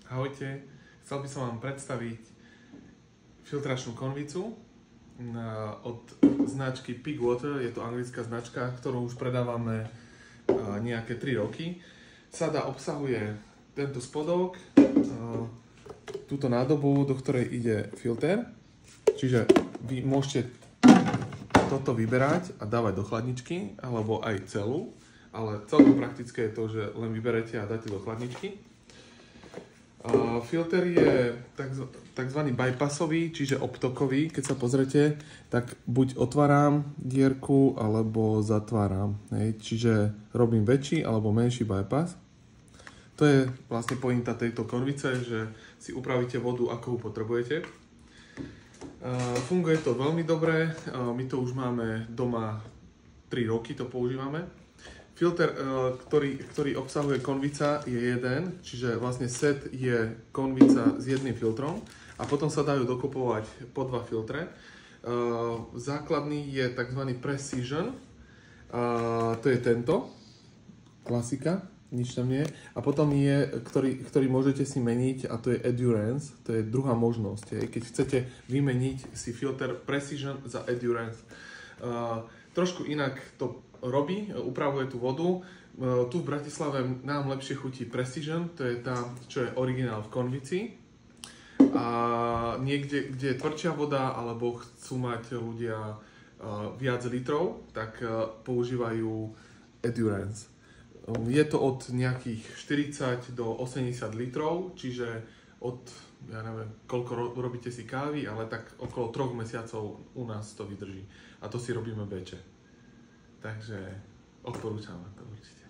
Ahojte, chcel by som vám predstaviť filtračnú konvicu od značky Pigwater. Je to anglická značka, ktorú už predávame nejaké 3 roky. Sada obsahuje tento spodok, túto nádobu, do ktorej ide filter. Čiže vy môžete toto vyberať a dávať do chladničky, alebo aj celú. Ale celkom praktické je to, že len vyberete a dáte do chladničky. Filter je tzv. Bypassový, čiže obtokový. Keď sa pozrete, tak buď otváram dierku, alebo zatváram. Čiže robím väčší alebo menší bypass. To je vlastne pointa tejto konvice, že si upravíte vodu, ako ju potrebujete. Funguje to veľmi dobre. My to už máme doma 3 roky, to používame. Filter, ktorý obsahuje konvica, je jeden, čiže vlastne set je konvica s jedným filtrom a potom sa dajú dokopovať po 2 filtre. Základný je tzv. Precision, to je tento, klasika, nič tam nie. A potom je, ktorý môžete si meniť, a to je Endurance, to je druhá možnosť. Keď chcete vymeniť si filter Precision za Endurance. Trošku inak to robí, upravuje tú vodu. Tu v Bratislave nám lepšie chutí Precision, to je tá, čo je originál v konvici. A niekde, kde je tvrdšia voda, alebo chcú mať ľudia viac litrov, tak používajú Endurance. Je to od nejakých 40 do 80 litrov, čiže od, ja neviem, koľko robíte si kávy, ale tak okolo 3 mesiacov u nás to vydrží. A to si robíme beče. Takže odporúčam to určite.